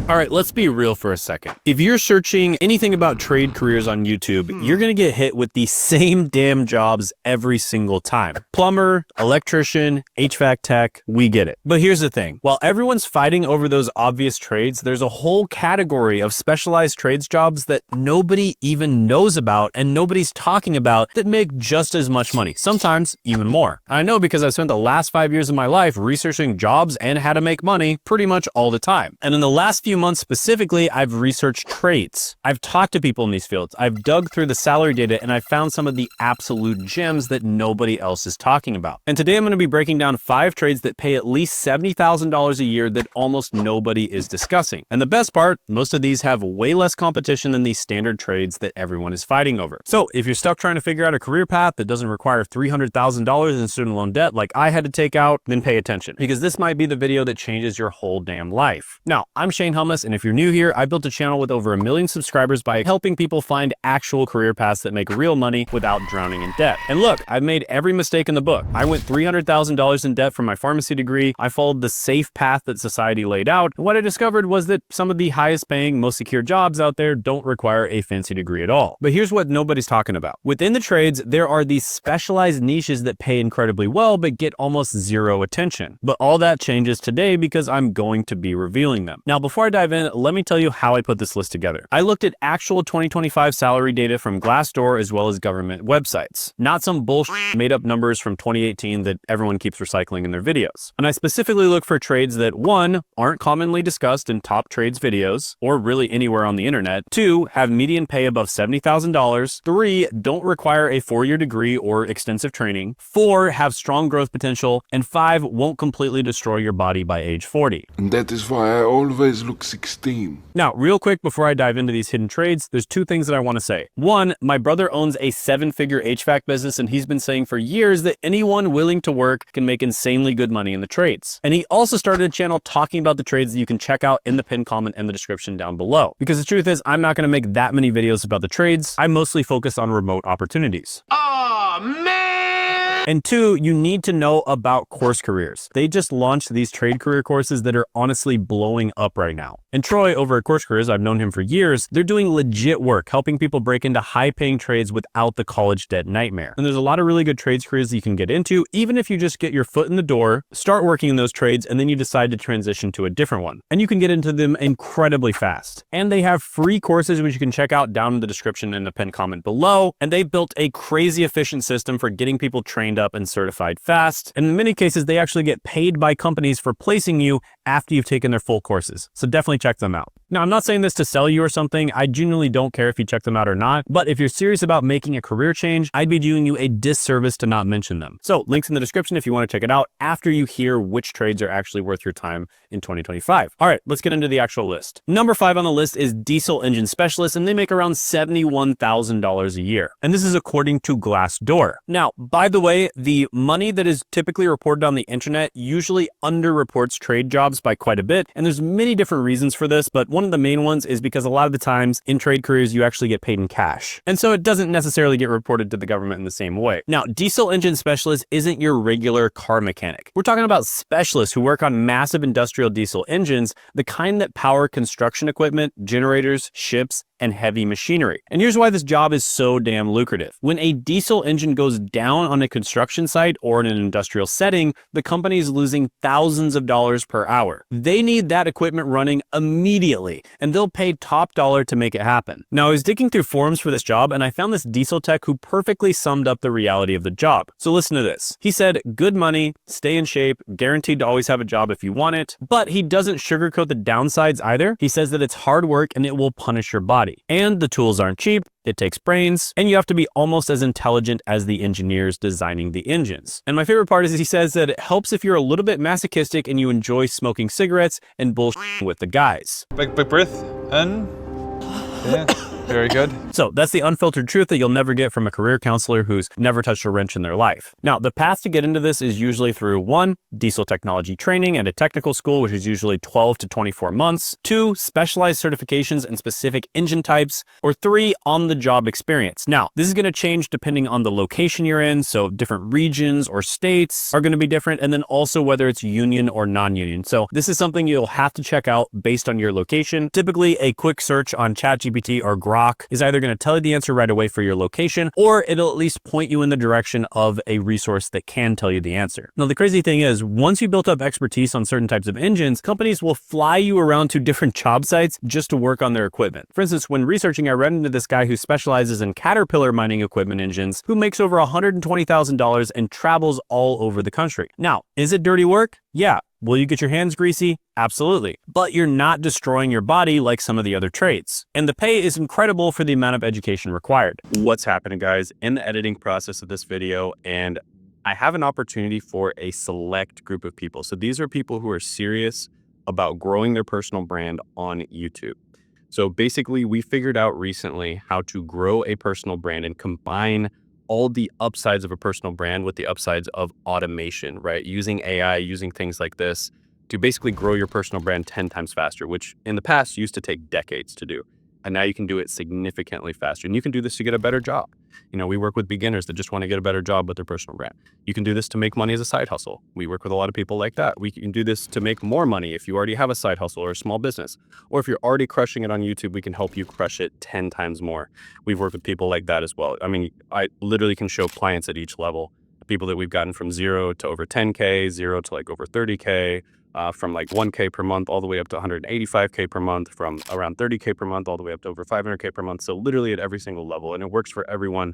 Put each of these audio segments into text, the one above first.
All right, let's be real for a second. If you're searching anything about trade careers on YouTube, you're gonna get hit with the same damn jobs every single time. Plumber, electrician, HVAC tech, we get it. But here's the thing. While everyone's fighting over those obvious trades, there's a whole category of specialized trades jobs that nobody even knows about and nobody's talking about that make just as much money, sometimes even more. I know because I've spent the last 5 years of my life researching jobs and how to make money pretty much all the time. And in the last few months specifically, I've researched trades. I've talked to people in these fields. I've dug through the salary data and I found some of the absolute gems that nobody else is talking about. And today I'm going to be breaking down 5 trades that pay at least $70,000 a year that almost nobody is discussing. And the best part, most of these have way less competition than these standard trades that everyone is fighting over. So if you're stuck trying to figure out a career path that doesn't require $300,000 in student loan debt like I had to take out, then pay attention, because this might be the video that changes your whole damn life. Now, I'm Shane Hummus, and if you're new here, I built a channel with over 1 million subscribers by helping people find actual career paths that make real money without drowning in debt. And look, I've made every mistake in the book. I went $300,000 in debt for my pharmacy degree. I followed the safe path that society laid out. And what I discovered was that some of the highest paying, most secure jobs out there don't require a fancy degree at all. But here's what nobody's talking about. Within the trades, there are these specialized niches that pay incredibly well, but get almost zero attention. But all that changes today because I'm going to be revealing them. Now, before I dive in, let me tell you how I put this list together. I looked at actual 2025 salary data from Glassdoor as well as government websites, not some bullshit made up numbers from 2018 that everyone keeps recycling in their videos. And I specifically look for trades that 1, aren't commonly discussed in top trades videos or really anywhere on the internet, 2, have median pay above $70,000, 3, don't require a 4-year degree or extensive training, 4, have strong growth potential, and 5, won't completely destroy your body by age 40. And that is why I always look 16. Now, real quick before I dive into these hidden trades, there's 2 things that I want to say. 1, my brother owns a 7-figure HVAC business, and he's been saying for years that anyone willing to work can make insanely good money in the trades. And he also started a channel talking about the trades that you can check out in the pinned comment and the description down below. Because the truth is, I'm not going to make that many videos about the trades. I mostly focus on remote opportunities. Oh, man! And 2, you need to know about course careers. They just launched these trade career courses that are honestly blowing up right now. And Troy over at Course Careers, I've known him for years, they're doing legit work, helping people break into high-paying trades without the college debt nightmare. And there's a lot of really good trades careers that you can get into, even if you just get your foot in the door, start working in those trades, and then you decide to transition to a different one. And you can get into them incredibly fast. And they have free courses which you can check out down in the description and the pinned comment below. And they've built a crazy efficient system for getting people trained up and certified fast. And in many cases, they actually get paid by companies for placing you after you've taken their full courses. So definitely check them out. Now, I'm not saying this to sell you or something. I genuinely don't care if you check them out or not. But if you're serious about making a career change, I'd be doing you a disservice to not mention them. So links in the description if you want to check it out after you hear which trades are actually worth your time in 2025. All right, let's get into the actual list. Number 5 on the list is diesel engine specialist, and they make around $71,000 a year. And this is according to Glassdoor. Now, by the way, the money that is typically reported on the internet usually underreports trade jobs by quite a bit. And there's many different reasons for this, but one of the main ones is because a lot of the times in trade careers, you actually get paid in cash. And so it doesn't necessarily get reported to the government in the same way. Now, diesel engine specialist isn't your regular car mechanic. We're talking about specialists who work on massive industrial diesel engines, the kind that power construction equipment, generators, ships, and heavy machinery. And here's why this job is so damn lucrative. When a diesel engine goes down on a construction site or in an industrial setting, the company is losing thousands of dollars per hour. They need that equipment running immediately, and they'll pay top dollar to make it happen. Now, I was digging through forums for this job, and I found this diesel tech who perfectly summed up the reality of the job. So listen to this. He said, good money, stay in shape, guaranteed to always have a job if you want it, but he doesn't sugarcoat the downsides either. He says that it's hard work and it will punish your body. And the tools aren't cheap, it takes brains, and you have to be almost as intelligent as the engineers designing the engines. And my favorite part is he says that it helps if you're a little bit masochistic and you enjoy smoking cigarettes and bullshitting with the guys. Big breath in. Yeah. Very good. So that's the unfiltered truth that you'll never get from a career counselor who's never touched a wrench in their life. Now, the path to get into this is usually through 1, diesel technology training and a technical school, which is usually 12 to 24 months, 2, specialized certifications in specific engine types, or 3, on-the-job experience. Now, this is going to change depending on the location you're in, so different regions or states are going to be different, and then also whether it's union or non-union. So this is something you'll have to check out based on your location. Typically, a quick search on ChatGPT or Grok is either going to tell you the answer right away for your location, or it'll at least point you in the direction of a resource that can tell you the answer. Now, the crazy thing is, once you built up expertise on certain types of engines, companies will fly you around to different job sites just to work on their equipment. For instance, when researching, I ran into this guy who specializes in Caterpillar mining equipment engines, who makes over $120,000 and travels all over the country. Now, is it dirty work? Yeah. Will you get your hands greasy? Absolutely. But you're not destroying your body like some of the other trades. And the pay is incredible for the amount of education required. What's happening, guys, in the editing process of this video, and I have an opportunity for a select group of people. So these are people who are serious about growing their personal brand on YouTube. So basically, we figured out recently how to grow a personal brand and combine all the upsides of a personal brand with the upsides of automation, right? Using AI, using things like this to basically grow your personal brand 10 times faster, which in the past used to take decades to do. And now you can do it significantly faster. And you can do this to get a better job. You know, we work with beginners that just want to get a better job with their personal brand. You can do this to make money as a side hustle. We work with a lot of people like that. We can do this to make more money if you already have a side hustle or a small business. Or if you're already crushing it on YouTube, we can help you crush it 10 times more. We've worked with people like that as well. I mean, I literally can show clients at each level. People that we've gotten from 0 to over 10K, 0 to like over 30K, from like 1K per month all the way up to 185K per month, from around 30K per month all the way up to over 500K per month. So literally at every single level, and it works for everyone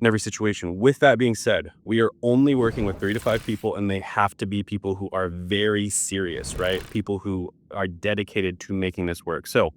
in every situation. With that being said, we are only working with 3 to 5 people, and they have to be people who are very serious, right? People who are dedicated to making this work. So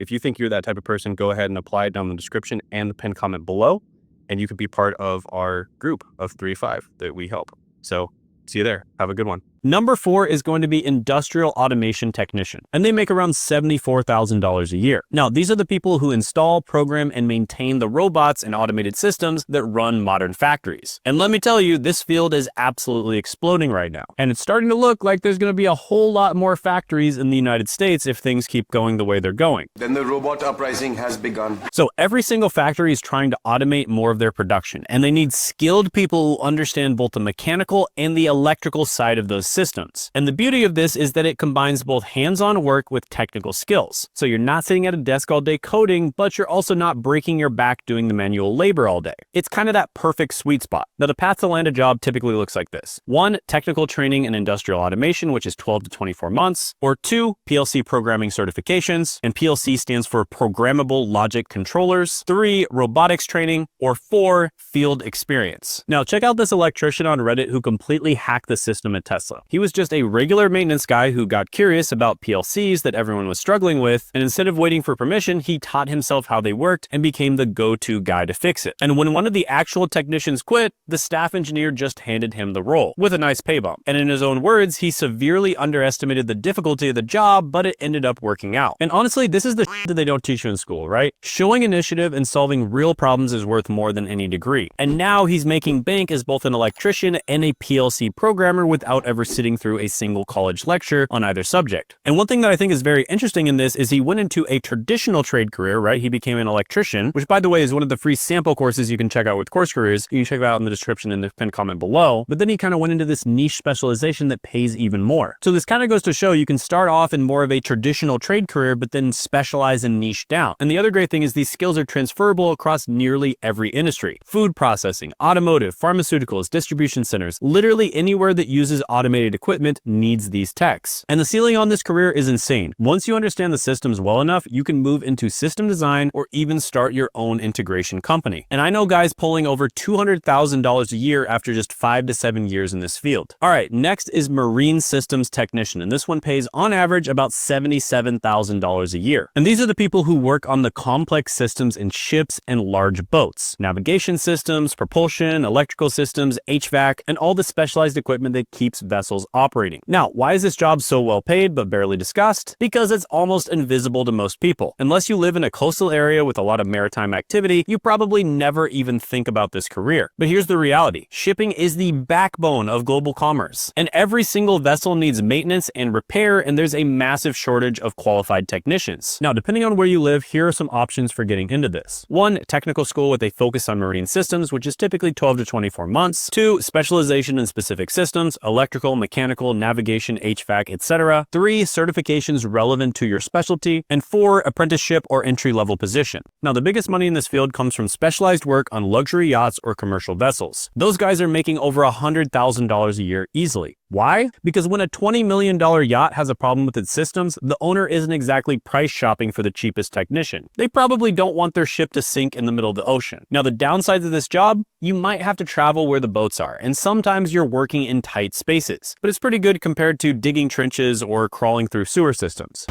if you think you're that type of person, go ahead and apply it down in the description and the pinned comment below, and you could be part of our group of 3 to 5 that we help. So see you there. Have a good one. Number 4 is going to be industrial automation technician, and they make around $74,000 a year. Now, these are the people who install, program, and maintain the robots and automated systems that run modern factories. And let me tell you, this field is absolutely exploding right now. And it's starting to look like there's going to be a whole lot more factories in the United States if things keep going the way they're going. Then the robot uprising has begun. So every single factory is trying to automate more of their production, and they need skilled people who understand both the mechanical and the electrical side of those systems. And the beauty of this is that it combines both hands-on work with technical skills. So you're not sitting at a desk all day coding, but you're also not breaking your back doing the manual labor all day. It's kind of that perfect sweet spot. Now, the path to land a job typically looks like this. 1, technical training in industrial automation, which is 12 to 24 months, or 2, PLC programming certifications, and PLC stands for Programmable Logic Controllers, 3, robotics training, or 4, field experience. Now, check out this electrician on Reddit who completely hacked the system at Tesla. He was just a regular maintenance guy who got curious about PLCs that everyone was struggling with, and instead of waiting for permission, he taught himself how they worked and became the go-to guy to fix it. And when one of the actual technicians quit, the staff engineer just handed him the role, with a nice pay bump. And in his own words, he severely underestimated the difficulty of the job, but it ended up working out. And honestly, this is the shit that they don't teach you in school, right? Showing initiative and solving real problems is worth more than any degree. And now he's making bank as both an electrician and a PLC programmer without ever sitting through a single college lecture on either subject. And one thing that I think is very interesting in this is he went into a traditional trade career, right? He became an electrician, which by the way is one of the free sample courses you can check out with Course Careers. You can check that out in the description in the pinned comment below. But then he kind of went into this niche specialization that pays even more. So this kind of goes to show you can start off in more of a traditional trade career, but then specialize and niche down. And the other great thing is these skills are transferable across nearly every industry. Food processing, automotive, pharmaceuticals, distribution centers, literally anywhere that uses automated equipment needs these techs. And the ceiling on this career is insane. Once you understand the systems well enough, you can move into system design or even start your own integration company. And I know guys pulling over $200,000 a year after just 5 to 7 years in this field. All right, next is marine systems technician, and this one pays on average about $77,000 a year. And these are the people who work on the complex systems in ships and large boats, navigation systems, propulsion, electrical systems, HVAC, and all the specialized equipment that keeps vessels vessels operating. Now, why is this job so well paid but barely discussed? Because it's almost invisible to most people. Unless you live in a coastal area with a lot of maritime activity, you probably never even think about this career. But here's the reality. Shipping is the backbone of global commerce, and every single vessel needs maintenance and repair, and there's a massive shortage of qualified technicians. Now, depending on where you live, here are some options for getting into this. 1, technical school with a focus on marine systems, which is typically 12 to 24 months. 2, specialization in specific systems, electrical, mechanical, navigation, HVAC, etc. 3, certifications relevant to your specialty. And 4, apprenticeship or entry-level position. Now, the biggest money in this field comes from specialized work on luxury yachts or commercial vessels. Those guys are making over $100,000 a year easily. Why? Because when a $20 million yacht has a problem with its systems, the owner isn't exactly price shopping for the cheapest technician. They probably don't want their ship to sink in the middle of the ocean. Now, the downsides of this job, you might have to travel where the boats are, and sometimes you're working in tight spaces. But it's pretty good compared to digging trenches or crawling through sewer systems.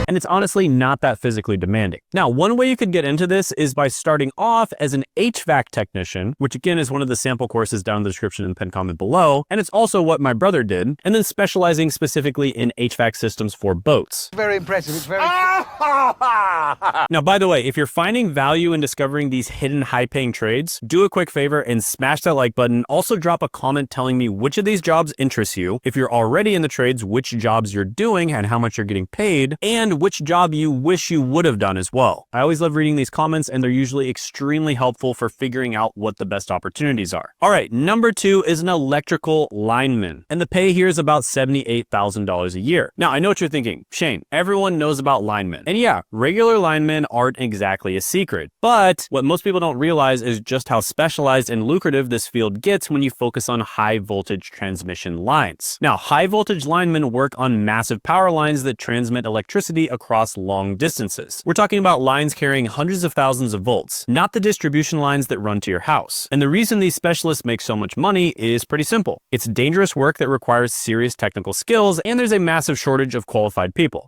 And it's honestly not that physically demanding. Now, one way you could get into this is by starting off as an HVAC technician, which again is one of the sample courses down in the description in the pinned comment below, and it's also what my brother did, and then specializing specifically in HVAC systems for boats. Very impressive. It's very... Now, by the way, if you're finding value in discovering these hidden high-paying trades, do a quick favor and smash that like button. Also drop a comment telling me which of these jobs interests you, if you're already in the trades, which jobs you're doing and how much you're getting paid, and which job you wish you would have done as well. I always love reading these comments, and they're usually extremely helpful for figuring out what the best opportunities are. All right, number 2 is an electrical lineman, and the pay here is about $78,000 a year. Now, I know what you're thinking. Shane, everyone knows about linemen. And yeah, regular linemen aren't exactly a secret, but what most people don't realize is just how specialized and lucrative this field gets when you focus on high voltage transmission lines. Now, high voltage linemen work on massive power lines that transmit electricity across long distances. We're talking about lines carrying hundreds of thousands of volts, not the distribution lines that run to your house. And the reason these specialists make so much money is pretty simple. It's dangerous work that requires serious technical skills, and there's a massive shortage of qualified people.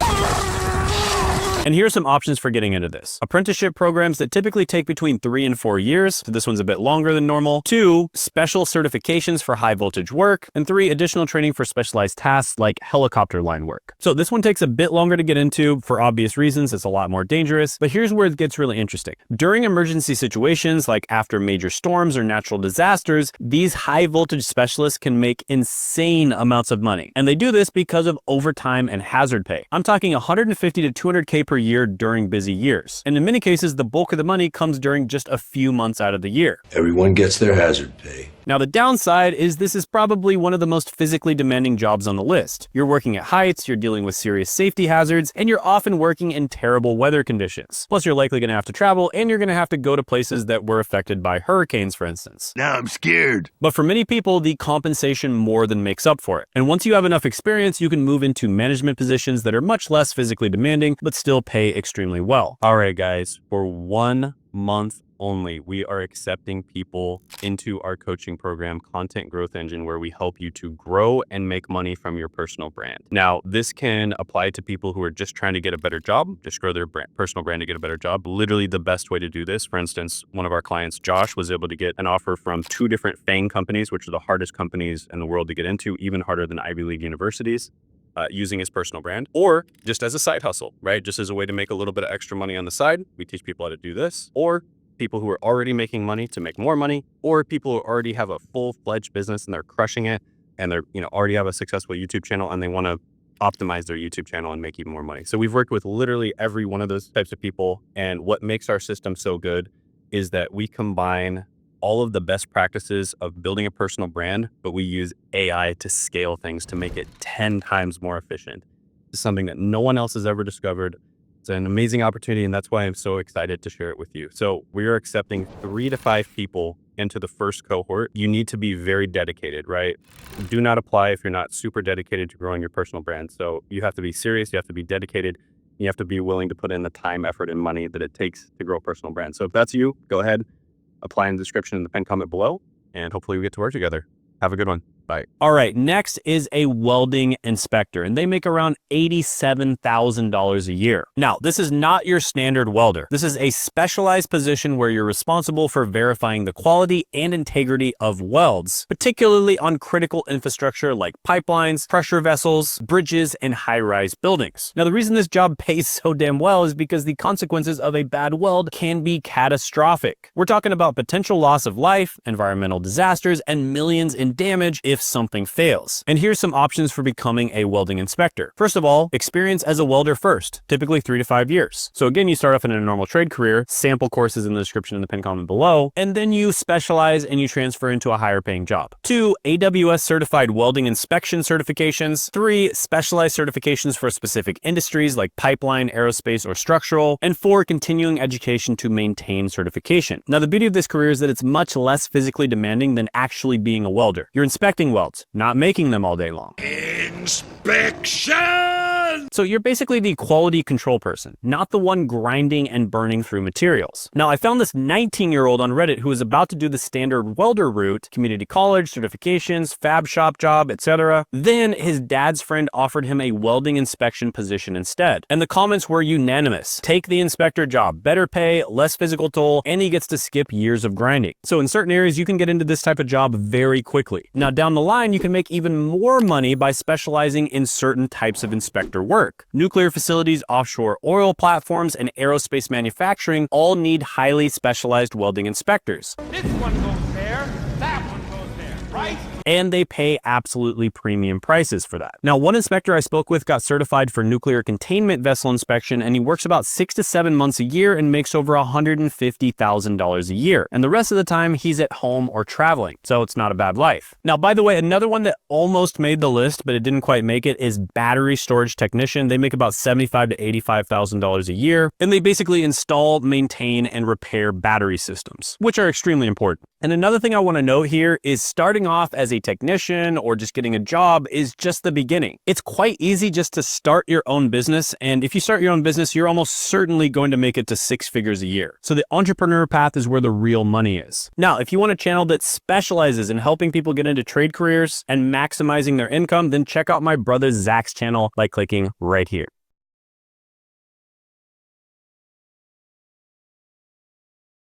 And here are some options for getting into this. Apprenticeship programs that typically take between 3 and 4 years. So this one's a bit longer than normal. 2, special certifications for high voltage work. And 3, additional training for specialized tasks like helicopter line work. So this one takes a bit longer to get into for obvious reasons. It's a lot more dangerous, but here's where it gets really interesting. During emergency situations, like after major storms or natural disasters, these high voltage specialists can make insane amounts of money. And they do this because of overtime and hazard pay. I'm talking 150 to 200K per year during busy years. And in many cases, the bulk of the money comes during just a few months out of the year. Everyone gets their hazard pay. Now, the downside is this is probably one of the most physically demanding jobs on the list. You're working at heights, you're dealing with serious safety hazards, and you're often working in terrible weather conditions. Plus, you're likely going to have to travel, and you're going to have to go to places that were affected by hurricanes, for instance. Now I'm scared. But for many people, the compensation more than makes up for it. And once you have enough experience, you can move into management positions that are much less physically demanding, but still pay extremely well. All right, guys, for 1 month only, we are accepting people into our coaching program, Content Growth Engine, where we help you to grow and make money from your personal brand. Now, this can apply to people who are just trying to get a better job, just grow their personal brand to get a better job. Literally the best way to do this. For instance, one of our clients, Josh, was able to get an offer from 2 different FANG companies, which are the hardest companies in the world to get into, even harder than Ivy League universities. Using his personal brand, or just as a side hustle, right? Just as a way to make a little bit of extra money on the side. We teach people how to do this, or people who are already making money to make more money, or people who already have a full-fledged business and they're crushing it, and they're, already have a successful YouTube channel and they want to optimize their YouTube channel and make even more money. So we've worked with literally every one of those types of people. And what makes our system so good is that we combine all of the best practices of building a personal brand, but we use AI to scale things to make it 10 times more efficient. It's something that no one else has ever discovered. It's an amazing opportunity, and that's why I'm so excited to share it with you. So we are accepting 3 to 5 people into the first cohort. You need to be very dedicated, right? Do not apply if you're not super dedicated to growing your personal brand. So you have to be serious, you have to be dedicated, you have to be willing to put in the time, effort, and money that it takes to grow a personal brand. So if that's you, go ahead, apply in the description in the pinned comment below, and hopefully we get to work together. Have a good one. Bye. All right, next is a welding inspector, and they make around $87,000 a year. Now, this is not your standard welder. This is a specialized position where you're responsible for verifying the quality and integrity of welds, particularly on critical infrastructure like pipelines, pressure vessels, bridges, and high-rise buildings. Now, the reason this job pays so damn well is because the consequences of a bad weld can be catastrophic. We're talking about potential loss of life, environmental disasters, and millions in damage if something fails. And here's some options for becoming a welding inspector. First of all, experience as a welder first, typically 3 to 5 years. So again, you start off in a normal trade career, sample courses in the description in the pinned comment below, and then you specialize and you transfer into a higher paying job. 2, AWS certified welding inspection certifications. 3, specialized certifications for specific industries like pipeline, aerospace, or structural. And 4, continuing education to maintain certification. Now, the beauty of this career is that it's much less physically demanding than actually being a welder. You're inspecting welds, not making them all day long. Inspection! So you're basically the quality control person, not the one grinding and burning through materials. Now, I found this 19-year-old on Reddit who was about to do the standard welder route, community college, certifications, fab shop job, etc. Then his dad's friend offered him a welding inspection position instead. And the comments were unanimous. Take the inspector job, better pay, less physical toll, and he gets to skip years of grinding. So in certain areas, you can get into this type of job very quickly. Now, down the line, you can make even more money by specializing in certain types of inspector work. Nuclear facilities, offshore oil platforms, and aerospace manufacturing all need highly specialized welding inspectors. This one goes there, that one goes there, right? And they pay absolutely premium prices for that. Now, one inspector I spoke with got certified for nuclear containment vessel inspection, and he works about 6 to 7 months a year and makes over $150,000 a year. And the rest of the time, he's at home or traveling, so it's not a bad life. Now, by the way, another one that almost made the list, but it didn't quite make it, is battery storage technician. They make about $75,000 to $85,000 a year, and they basically install, maintain, and repair battery systems, which are extremely important. And another thing I want to note here is starting off as a technician or just getting a job is just the beginning. It's quite easy just to start your own business, and if you start your own business, you're almost certainly going to make it to 6 figures a year. So the entrepreneur path is where the real money is. Now, if you want a channel that specializes in helping people get into trade careers and maximizing their income, then check out my brother Zach's channel by clicking right here.